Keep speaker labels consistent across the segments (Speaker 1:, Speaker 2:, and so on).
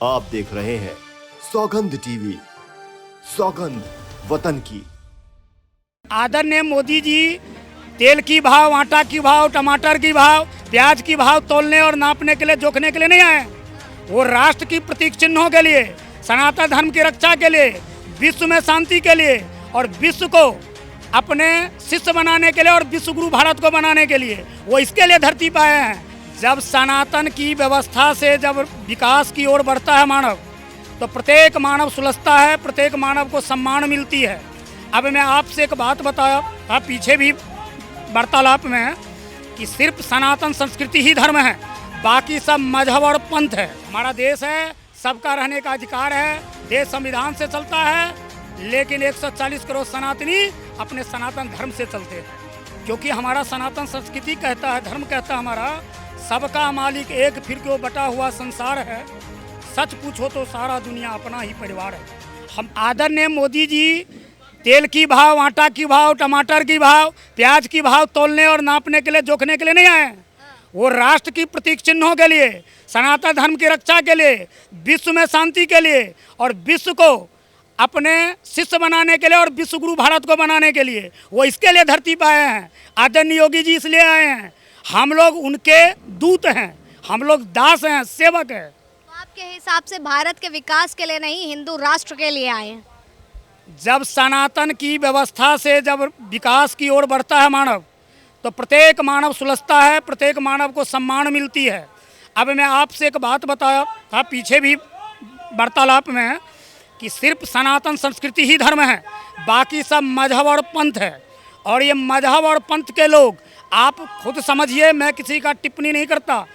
Speaker 1: आप देख रहे हैं सौगंध टीवी, सौगंध वतन की।
Speaker 2: आदरणीय मोदी जी तेल की भाव, आटा की भाव, टमाटर की भाव, प्याज की भाव तोलने और नापने के लिए, जोखने के लिए नहीं आए। वो राष्ट्र की प्रतीक चिन्हों के लिए, सनातन धर्म की रक्षा के लिए, विश्व में शांति के लिए और विश्व को अपने शिष्य बनाने के लिए और विश्व गुरु भारत को बनाने के लिए वो इसके लिए धरती पर आए हैं। जब सनातन की व्यवस्था से जब विकास की ओर बढ़ता है मानव, तो प्रत्येक मानव सुलझता है, प्रत्येक मानव को सम्मान मिलती है। अब मैं आपसे एक बात बताया, आप पीछे भी वार्तालाप में, कि सिर्फ सनातन संस्कृति ही धर्म है, बाकी सब मजहब और पंथ है। हमारा देश है, सबका रहने का अधिकार है, देश संविधान से चलता है, लेकिन 140 करोड़ सनातनी अपने सनातन धर्म से चलते हैं। क्योंकि हमारा सनातन संस्कृति कहता है, धर्म कहता है हमारा, सबका मालिक एक फिर क्यों बटा हुआ संसार है, सच पूछो तो सारा दुनिया अपना ही परिवार है। हम आदरणीय मोदी जी तेल की भाव, आटा की भाव, टमाटर की भाव, प्याज की भाव तोलने और नापने के लिए, जोखने के लिए नहीं आए। वो राष्ट्र की प्रतीक चिन्हों के लिए, सनातन धर्म की रक्षा के लिए, विश्व में शांति के लिए और विश्व को अपने शिष्य बनाने के लिए और विश्व गुरु भारत को बनाने के लिए वो इसके लिए धरती पर आए हैं। आदरणीय योगी जी इसलिए आए हैं, हम लोग उनके दूत हैं, हम लोग दास हैं, सेवक हैं।
Speaker 3: तो आपके हिसाब से भारत के विकास के लिए नहीं, हिंदू राष्ट्र के लिए आए हैं?
Speaker 2: जब सनातन की व्यवस्था से जब विकास की ओर बढ़ता है मानव, तो प्रत्येक मानव सुलझता है, प्रत्येक मानव को सम्मान मिलती है। अब मैं आपसे एक बात बताया था पीछे भी वार्तालाप में, कि सिर्फ सनातन संस्कृति ही धर्म है, बाकी सब मजहब और पंथ है। और ये मजहब और पंथ के लोग, आप खुद समझिए, मैं किसी का टिप्पणी नहीं करता।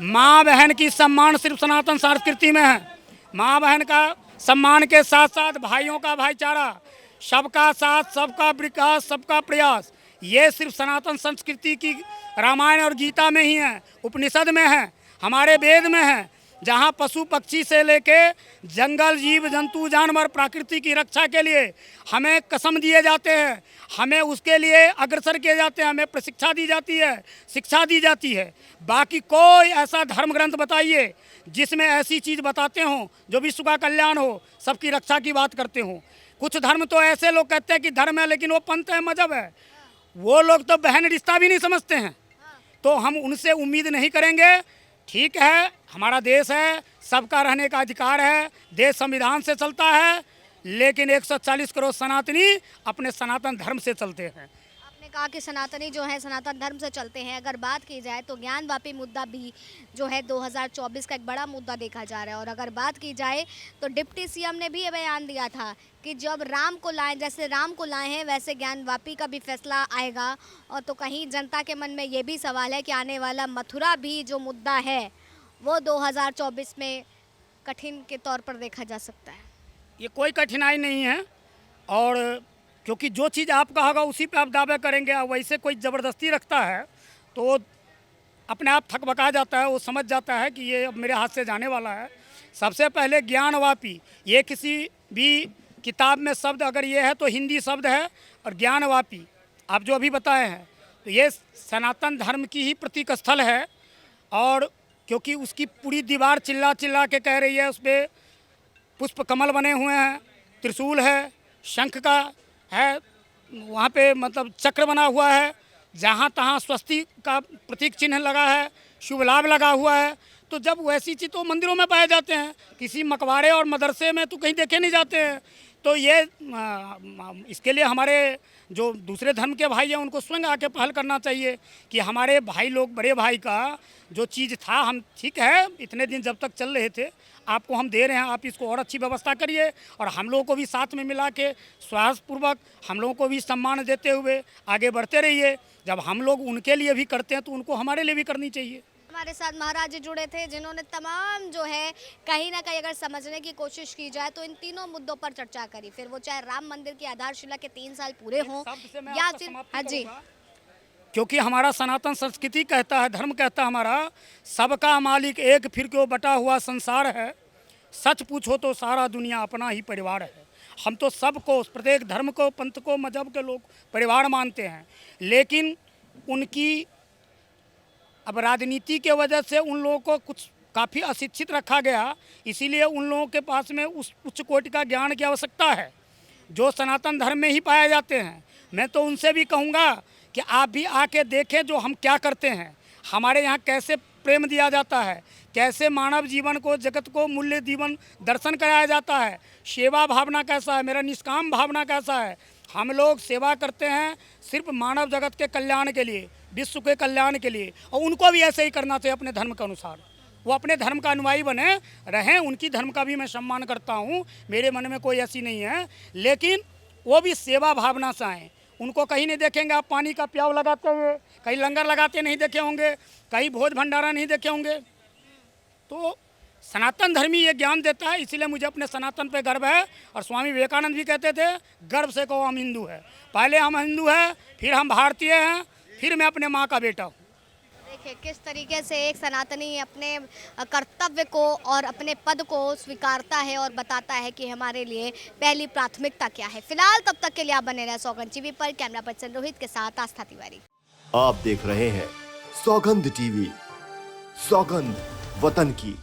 Speaker 2: माँ बहन की सम्मान सिर्फ सनातन संस्कृति में है। माँ बहन का सम्मान के साथ साथ भाइयों का भाईचारा, सबका साथ, सबका विकास, सबका प्रयास, ये सिर्फ सनातन संस्कृति की रामायण और गीता में ही है, उपनिषद में है, हमारे वेद में है। जहाँ पशु पक्षी से लेके जंगल, जीव जंतु, जानवर, प्रकृति की रक्षा के लिए हमें कसम दिए जाते हैं, हमें उसके लिए अग्रसर किए जाते हैं, हमें प्रशिक्षा दी जाती है, शिक्षा दी जाती है। बाकी कोई ऐसा धर्म ग्रंथ बताइए जिसमें ऐसी चीज़ बताते हों जो विश्व का कल्याण हो, सबकी रक्षा की बात करते हों। कुछ धर्म तो ऐसे लोग कहते हैं कि धर्म है, लेकिन वो पंथ है, मजहब है। वो लोग तो बहन रिश्ता भी नहीं समझते हैं, तो हम उनसे उम्मीद नहीं करेंगे। ठीक है, हमारा देश है, सबका रहने का अधिकार है, देश संविधान से चलता है, लेकिन 140 करोड़ सनातनी अपने सनातन धर्म से चलते हैं।
Speaker 3: आपने कहा कि सनातनी जो है सनातन धर्म से चलते हैं। अगर बात की जाए तो ज्ञानवापी मुद्दा भी जो है 2024 का एक बड़ा मुद्दा देखा जा रहा है। और अगर बात की जाए तो डिप्टी सीएम ने भी ये बयान दिया था कि जब राम को लाएं, जैसे राम को लाए हैं वैसे ज्ञानवापी का भी फैसला आएगा। और तो कहीं जनता के मन में ये भी सवाल है कि आने वाला मथुरा भी जो मुद्दा है वो 2024 में कठिन के तौर पर देखा जा सकता है।
Speaker 2: ये कोई कठिनाई नहीं है, और क्योंकि जो चीज़ आपका होगा उसी पे आप दावे करेंगे। वैसे कोई ज़बरदस्ती रखता है तो वो अपने आप थकबका जाता है, वो समझ जाता है कि ये अब मेरे हाथ से जाने वाला है। सबसे पहले ज्ञानवापी, ये किसी भी किताब में शब्द अगर ये है तो हिंदी शब्द है, और ज्ञानवापी आप जो अभी बताए हैं, तो ये सनातन धर्म की ही प्रतीक स्थल है। और क्योंकि उसकी पूरी दीवार चिल्ला चिल्ला के कह रही है, उस पर पुष्प कमल बने हुए हैं, त्रिशूल है, शंख का है, वहाँ पे मतलब चक्र बना हुआ है, जहाँ तहाँ स्वस्ति का प्रतीक चिन्ह लगा है, शुभ लाभ लगा हुआ है। तो जब वैसी चीज़ तो मंदिरों में पाए जाते हैं, किसी मकबरे और मदरसे में तो कहीं देखे नहीं जाते हैं। तो ये इसके लिए हमारे जो दूसरे धर्म के भाई हैं उनको स्वयं आके पहल करना चाहिए कि हमारे भाई लोग, बड़े भाई का जो चीज़ था, हम ठीक है इतने दिन जब तक चल रहे थे आपको हम दे रहे हैं, आप इसको और अच्छी व्यवस्था करिए, और हम लोगों को भी साथ में मिला के स्वास्थ्यपूर्वक हम लोगों को भी सम्मान देते हुए आगे बढ़ते रहिए। जब हम लोग उनके लिए भी करते हैं तो उनको हमारे लिए भी करनी चाहिए।
Speaker 3: हमारे साथ महाराज जी जुड़े थे, जिन्होंने तमाम जो है कहीं ना कहीं अगर समझने की कोशिश की जाए तो इन तीनों मुद्दों पर चर्चा करी। फिर वो चाहे राम मंदिर की आधारशिला के 3 साल पूरे हों या फिर, हाँ जी,
Speaker 2: क्योंकि हमारा सनातन संस्कृति कहता है, धर्म कहता है हमारा, सबका मालिक एक फिर क्यों बटा हुआ संसार है, सच पूछो तो सारा दुनिया अपना ही परिवार है। हम तो सबको, प्रत्येक धर्म को, पंथ को, मजहब के लोग परिवार मानते हैं, लेकिन उनकी अब राजनीति के वजह से उन लोगों को कुछ काफ़ी अशिक्षित रखा गया, इसीलिए उन लोगों के पास में उस उच्च कोटि का ज्ञान की आवश्यकता है जो सनातन धर्म में ही पाए जाते हैं। मैं तो उनसे भी कहूँगा कि आप भी आके देखें जो हम क्या करते हैं, हमारे यहाँ कैसे प्रेम दिया जाता है, कैसे मानव जीवन को, जगत को मूल्य जीवन दर्शन कराया जाता है, सेवा भावना कैसा है, मेरा निष्काम भावना कैसा है। हम लोग सेवा करते हैं सिर्फ मानव जगत के कल्याण के लिए, विश्व के कल्याण के लिए, और उनको भी ऐसे ही करना चाहिए अपने धर्म के अनुसार। वो अपने धर्म का अनुयायी बने रहें, उनकी धर्म का भी मैं सम्मान करता हूँ, मेरे मन में कोई ऐसी नहीं है, लेकिन वो भी सेवा भावना से आएँ। उनको कहीं नहीं देखेंगे आप पानी का प्याव लगाते हुए, कहीं लंगर लगाते नहीं देखे होंगे, कहीं भोज भंडारा नहीं देखे होंगे। तो सनातन धर्मी ये ज्ञान देता है, इसीलिए मुझे अपने सनातन पे गर्व है। और स्वामी विवेकानंद भी कहते थे, गर्व से कहो हम हिंदू हैं। पहले हम हिंदू हैं, फिर हम भारतीय हैं, फिर मैं अपने माँ का बेटा हूँ।
Speaker 3: देखिए किस तरीके से एक सनातनी अपने कर्तव्य को और अपने पद को स्वीकारता है और बताता है कि हमारे लिए पहली प्राथमिकता क्या है। फिलहाल तब तक के लिए आप बने रहे सौगंध टीवी पर। कैमरा पर्सन रोहित के साथ आस्था तिवारी।
Speaker 1: आप देख रहे हैं सौगंध टीवी। सौगंध वतन की।